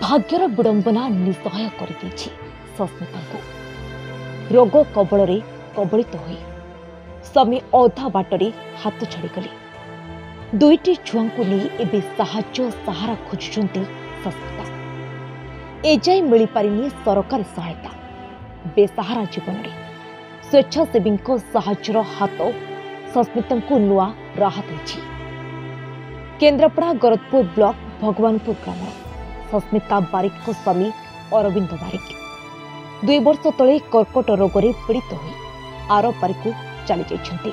भाग्यर विडंबना निसहाय कर सस्मिता को रोग कबल कबलित हो स्वामी अधा बाटरे हाथ छाड़गले। दुईटी छुआ को नहीं एवं साहाय्य सहारा खोजुंट सस्मिता। एजाए मिल पारिनी सरकारी सहायता। बेसहारा जीवन में स्वेच्छासेवी साहाय्यर हाथ सस्मिता को नुआ राहत देछि। केन्द्रापड़ा गरदपुर ब्लॉक भगवानपुर ग्राम सस्मिता बारिक को स्वामी अरविंद बारिक 2 वर्ष तले कर्कट रोग में पीड़ित हो आर पारिक चली जाइछन्ति।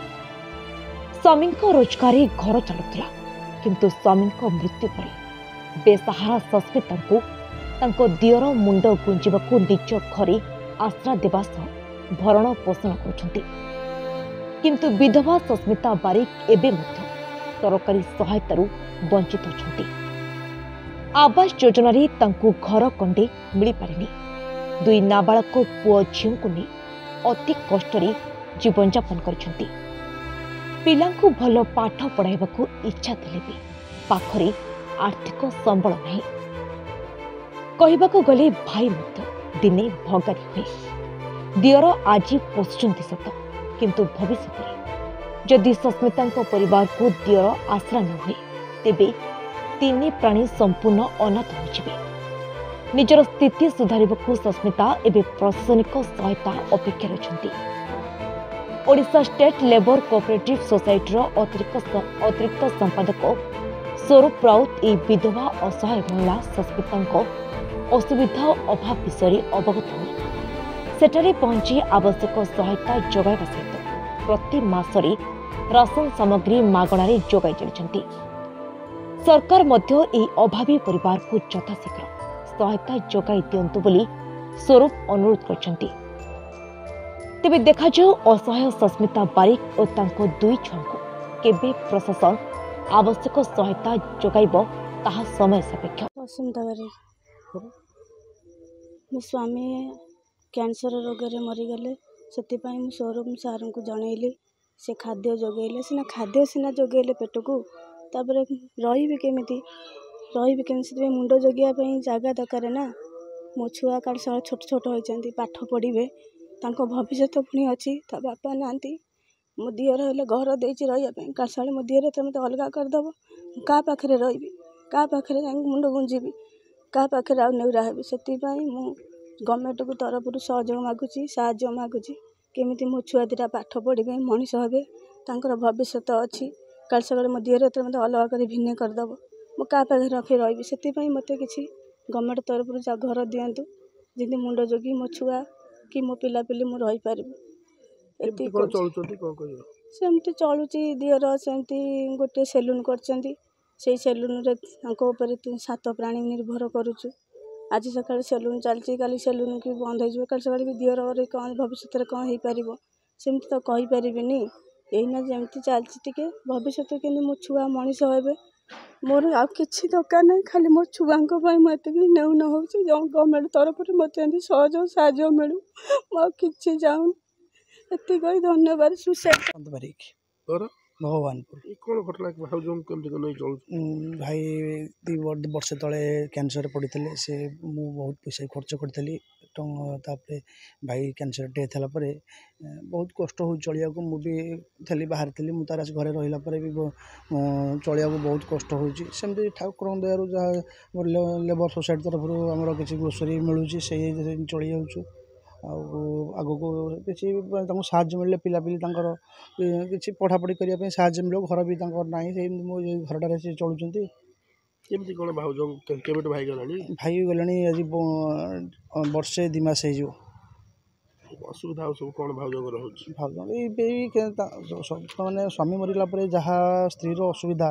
स्वामी रोजगार घर चलुला किंतु स्वामी मृत्यु पर बेसहारा सस्मिता को तांको दियर मुंड गुंजिबाकू निज घरे आश्रा देवा सह भरण पोषण करुछन्ति। किंतु विधवा सस्मिता बारिक एबे मध्य सरकारी सहायतारू वंचित अछन्ति। आवास योजना रे तांको घर कंडे मिल पारिनी। 2 नाबालक पुओ झियो को नहीं अति कष्ट जीवन यापन करछन्ति। पिलांकु भल पाठ पढ़ाइबाकू इच्छा थिले भी पाखरे आर्थिक संबल नहीं। कहबाकू गले भाई मध्य दिने भगारी हुए। दियर आज पोषुचन्ति सत किंतु भविष्य जदि सस्मिता परिवार को दियर आश्रा न हुए तेबे 3 प्राणी संपूर्ण अनाथ हो। निजर स्थिति सुधारिबाकू सस्मिता एवं प्रशासनिक सहायता अपेक्षा रहिछन्ति। Odisha state labour cooperative society अतिरिक्त संपादक स्वरूप राउत ए विधवा असहाय महिला सस्मिता असुविधा अभाव विषय अवगत हो सेठारे पहुंची आवश्यक सहायता जोगाइबा सहित प्रति मासरे राशन सामग्री मागणारे जोगाई चलिछन्ति। सरकार मध्य एही अभावी परिवार को यथाशीघ्र सहायता जोगाई दियंतु बोली स्वरूप अनुरोध करछन्ति। तेबे देखा जाऊ असहाय सस्मिता बारिक और तांको 2 छुआ को केबे प्रशासन आवश्यक सहायता जोगाइब ताहा समय सापेक्ष। सस्मिता बारिक मो स्वामी कैंसर रोग रे मरीगले से स्वरूप सार को जनइली से खाद्य जोगेले सिना जोगेले पेट को तापर रही केमी मुंड जोगिया जगह दरकार ना। मो छुआ काल छोट छोट होती पाठ पढ़े तांको भविष्य पुणी अच्छी ता बापा ना मो दियर हेले घर देती रही काल मो दियर मत अलग करदेव क्या पाखे रही क्या पाखे मुंड गुंजीबी क्या पाखे आउरा हेबी से गवर्नमेंट को तरफ सहयोग मागुची साहाय्य मागुची केमिति मो छुआ 2टा पाठ पढ़े मनीष हे तांकर भविष्य अच्छी काल सकाल मो दियर मत अलग कर भिन्न करदेव मो क्या पाखे रखी रही से मत कि गवर्नमेंट तरफ घर दिंतु जमी मुंड जोगी मो छुआ कि मो पिलापिली मु रही पारि सेमती चलुची दियर सेमती गोटे सेलून कर सेलून रे 7 प्राणी निर्भर करुचु। आज सकाल सेलून चलती काली सेलून की बंद हो कल सकाल भी दियर कौन भविष्य कौन हो पार सेमती तो कहीपरि यहीना जमती चलती टे भविष्य के मो छुआ मनीष हे मोर आ कि दरकार ना खाली मो छुआ मुझे नेउन हो गवर्नमेंट तरफ मत सहयोग साहय मिलू कि जाऊन एति धन्यवाद। सुसाइड भगवानपुर कौन घटना भाई 2 वर्ष तले कैंसर पड़ते से मु बहुत पैसा खर्च करी भाई कैंसर डेथ है बहुत कष्ट हो चलिया को मुझे थी बाहर थी मुझे तार घरे रहा भी चलिया बहुत कष्ट होमती ठाकुर दयारू जहाँ लेबर सोसाइटी तरफ आमर किसी ग्रोसरी मिलूँ से चली जाऊँ आगो को किसी साहाଯ୍य मिले पिलापिली किसी पढ़ापढ़ी करने साहाଯ୍य मिले घर भी ना घरटार से चलुँच केमती कौन भाउज भाई भाई गले आज वर्षे 2 मास हो असुविधा सब कौन भाउज मैंने स्वामी मरला जहाँ स्त्री असुविधा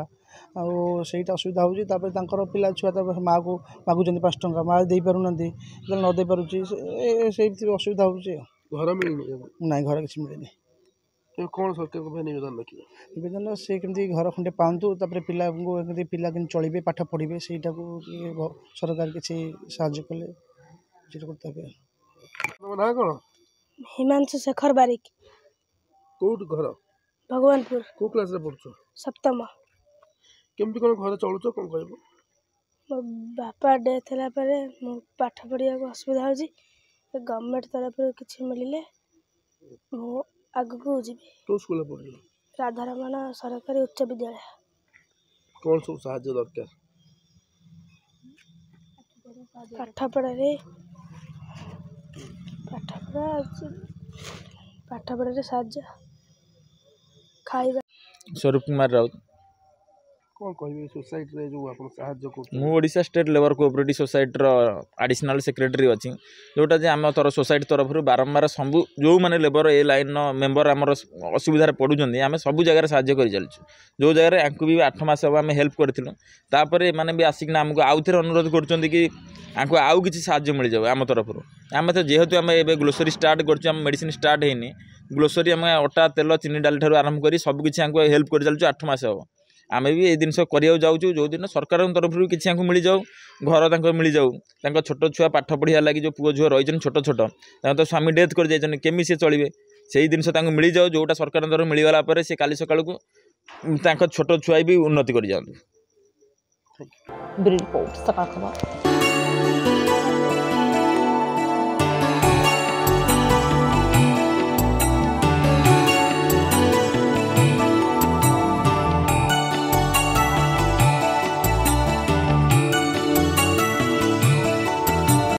आईटा असुविधा हो पिला छुआ माँ को मागुं 5 टंका माँ दे पारना न दे पार्टी से असुविधा हो घर मिलनी ना घर किसी मिले कौन सरकार निवेदन रखिए निवेदन से कमी घर खंडे पातु पिला पिला कि चलिए पाठ पढ़े से सरकार किसी साहाय्य कले ना कौन हिमांशु शेखर बारिक कौट घर भगवानपुर को क्लास रे पढ़छ 7मा केमती कौन घर चलुछ कौन कहबो ମୋ ବାପା ଡେଥ୍ ହେଲା ପରେ ମୁଁ ପାଠ ପଢ଼ିବାକୁ ଅସୁବିଧା ହେଉଛି। ଗଭର୍ଣ୍ଣମେଣ୍ଟ ତରଫରୁ କିଛି ମିଳିଲେ ମୁଁ ଆଗକୁ ଯିବି। କୋଉ ସ୍କୁଲରେ ପଢିଲ? ରାଧାରମଣ ସରକାରୀ ଉଚ୍ଚ ବିଦ୍ୟାଳୟ। କଣ ସବୁ ସାହାଯ୍ୟ ଦରକାର? ପାଠପଢ଼ାରେ ସାହାଯ୍ୟ, ଖାଇବା। स्वरूप कुमार राउत। କଣ କହିବେ ସୋସାଇଟିରେ ଯୋଉ ଆପଣ ସାହାଯ୍ୟ କରୁଛନ୍ତି? ମୁଁ Odisha state labour cooperative society additional secretary अच्छी जोटा जे आम तर सोसाइटी तरफ बारंबार सब जो मैंने लेबर ए लाइन मेंबर आमर असुविधा पड़ुं आम सब जगह साहाଯ୍य कर चलचु। जो जगह आपको भी 8 मास हम आम हेल्प करूँ तापर मैंने भी आसिक आमको आउ थे अनुरोध कर कि आपको आउ कि साहाଯ୍य मिल जाए आम तरफ आम तो जेहेतु आम ए ग्लोसरी स्टार्ट कर मेडिसिन स्टार्ट होनी ग्लोसरी आम अटा तेल चीनी डाल ठार आरंभ कर सबकि हेल्प कर चलचु 8 मास हम आम भी ये जिन करा जाऊँ जो दिन सरकार तरफ किसी मिल जाऊ घर मिल जाऊ छोट छुआ पाठ पढ़िया लगी जो पुओ झुआ रही छोट छोट तो स्वामी डेथ कर जाइए केमी सी चलिए से जिन मिल जाऊ जोटा सरकार तरफ मिलगला सी काली सकाल को छोट छुआ भी उन्नति कर जाऊँ। ब्यूरो रिपोर्ट सकाळ खबर।